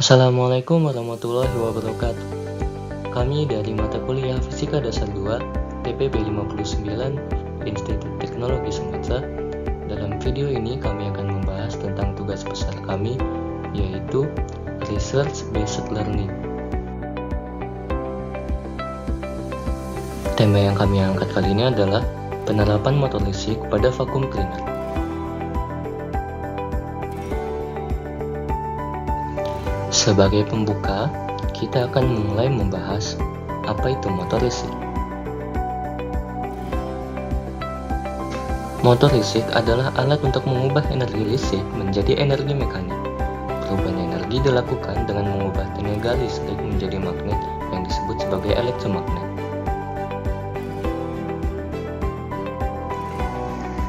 Assalamualaikum warahmatullahi wabarakatuh. Kami dari mata kuliah Fisika Dasar 2, TPB 59, Institut Teknologi Sumatera. Dalam video ini kami akan membahas tentang tugas besar kami, yaitu Research Based Learning. Tema yang kami angkat kali ini adalah penerapan motor listrik pada vacuum cleaner. Sebagai pembuka, kita akan mulai membahas apa itu motor listrik. Motor listrik adalah alat untuk mengubah energi listrik menjadi energi mekanik. Perubahan energi dilakukan dengan mengubah tenaga listrik menjadi magnet yang disebut sebagai elektromagnet.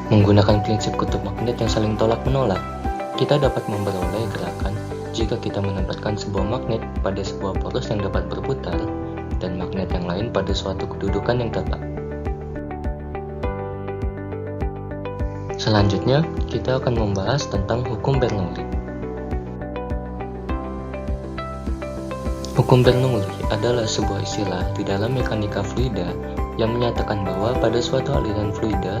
Menggunakan prinsip kutub magnet yang saling tolak-menolak, kita dapat memperoleh gerakan jika kita menempatkan sebuah magnet pada sebuah poros yang dapat berputar dan magnet yang lain pada suatu kedudukan yang tetap. Selanjutnya, kita akan membahas tentang hukum Bernoulli. Hukum Bernoulli adalah sebuah istilah di dalam mekanika fluida yang menyatakan bahwa pada suatu aliran fluida,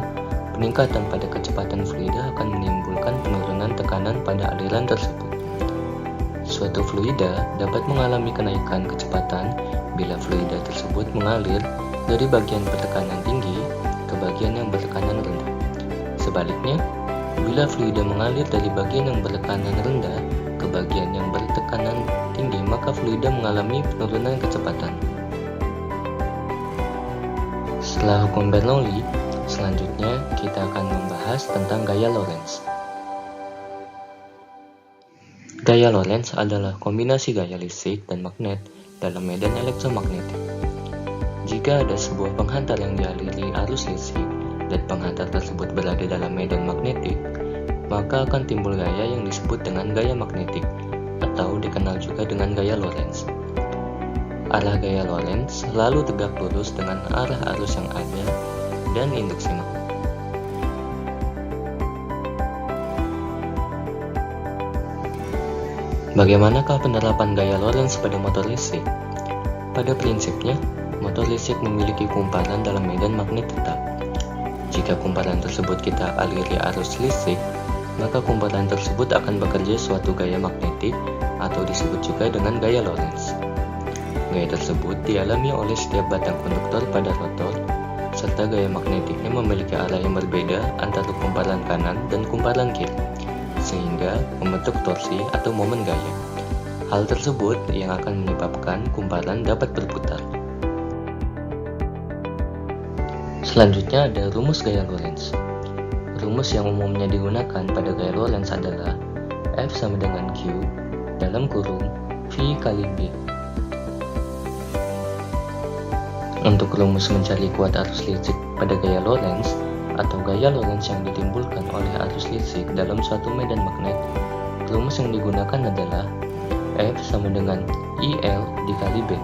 peningkatan pada kecepatan fluida akan menimbulkan penurunan tekanan pada aliran tersebut. Suatu fluida dapat mengalami kenaikan kecepatan bila fluida tersebut mengalir dari bagian bertekanan tinggi ke bagian yang bertekanan rendah. Sebaliknya, bila fluida mengalir dari bagian yang bertekanan rendah ke bagian yang bertekanan tinggi, maka fluida mengalami penurunan kecepatan. Setelah hukum Bernoulli, selanjutnya kita akan membahas tentang gaya Lorentz. Gaya Lorentz adalah kombinasi gaya listrik dan magnet dalam medan elektromagnetik. Jika ada sebuah penghantar yang dialiri arus listrik dan penghantar tersebut berada dalam medan magnetik, maka akan timbul gaya yang disebut dengan gaya magnetik atau dikenal juga dengan gaya Lorentz. Arah gaya Lorentz selalu tegak lurus dengan arah arus yang ada dan induksi magnet. Bagaimanakah penerapan gaya Lorentz pada motor listrik? Pada prinsipnya, motor listrik memiliki kumparan dalam medan magnet tetap. Jika kumparan tersebut kita aliri arus listrik, maka kumparan tersebut akan bekerja suatu gaya magnetik atau disebut juga dengan gaya Lorentz. Gaya tersebut dialami oleh setiap batang konduktor pada rotor, serta gaya magnetiknya memiliki arah yang berbeda antara kumparan kanan dan kumparan kiri, sehingga membentuk torsi atau momen gaya. Hal tersebut yang akan menyebabkan kumparan dapat berputar. Selanjutnya ada rumus gaya Lorentz. Rumus yang umumnya digunakan pada gaya Lorentz adalah F sama dengan Q dalam kurung V kali B. Untuk rumus mencari kuat arus listrik pada gaya Lorentz atau gaya Lorentz yang ditimbulkan oleh arus listrik dalam suatu medan magnet, rumus yang digunakan adalah F sama dengan IL dikali B.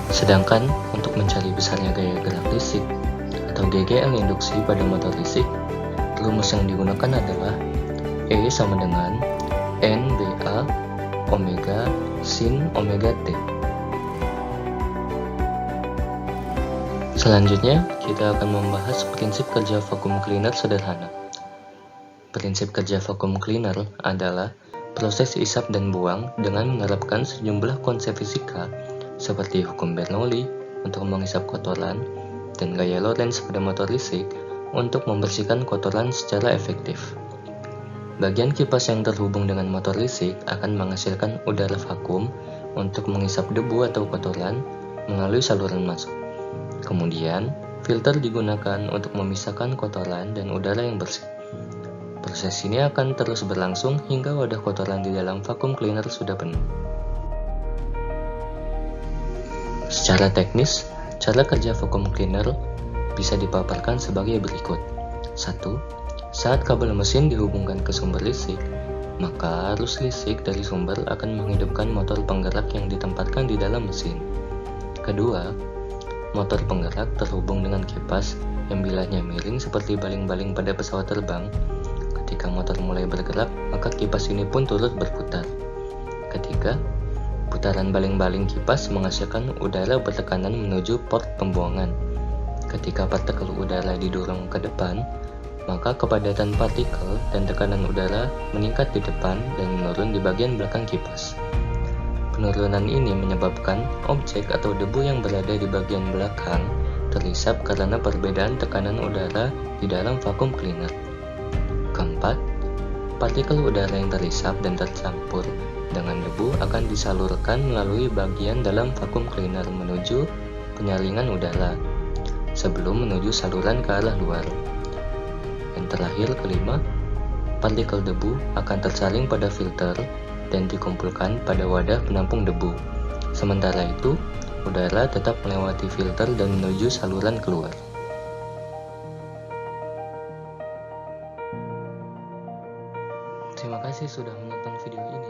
Sedangkan untuk mencari besarnya gaya gerak listrik atau GGL induksi pada motor listrik, rumus yang digunakan adalah E sama dengan NBA omega sin omega T. Selanjutnya, kita akan membahas prinsip kerja vacuum cleaner sederhana. Prinsip kerja vacuum cleaner adalah proses isap dan buang dengan menerapkan sejumlah konsep fisika seperti hukum Bernoulli untuk mengisap kotoran dan gaya Lorentz pada motor listrik untuk membersihkan kotoran secara efektif. Bagian kipas yang terhubung dengan motor listrik akan menghasilkan udara vakum untuk mengisap debu atau kotoran melalui saluran masuk. Kemudian, filter digunakan untuk memisahkan kotoran dan udara yang bersih. Proses ini akan terus berlangsung hingga wadah kotoran di dalam vacuum cleaner sudah penuh. Secara teknis, cara kerja vacuum cleaner bisa dipaparkan sebagai berikut. 1. Saat kabel mesin dihubungkan ke sumber listrik, maka arus listrik dari sumber akan menghidupkan motor penggerak yang ditempatkan di dalam mesin. Kedua, motor penggerak terhubung dengan kipas yang bilahnya miring seperti baling-baling pada pesawat terbang. Ketika motor mulai bergerak, maka kipas ini pun turut berputar. Ketiga, putaran baling-baling kipas menghasilkan udara bertekanan menuju port pembuangan. Ketika partikel udara didorong ke depan, maka kepadatan partikel dan tekanan udara meningkat di depan dan menurun di bagian belakang kipas. Penurunan ini menyebabkan objek atau debu yang berada di bagian belakang terhisap karena perbedaan tekanan udara di dalam vacuum cleaner. Keempat, partikel udara yang terhisap dan tercampur dengan debu akan disalurkan melalui bagian dalam vacuum cleaner menuju penyaringan udara sebelum menuju saluran ke arah luar. Yang terakhir, kelima, partikel debu akan tersaring pada filter dan dikumpulkan pada wadah penampung debu. Sementara itu, udara tetap melewati filter dan menuju saluran keluar. Terima kasih sudah menonton video ini.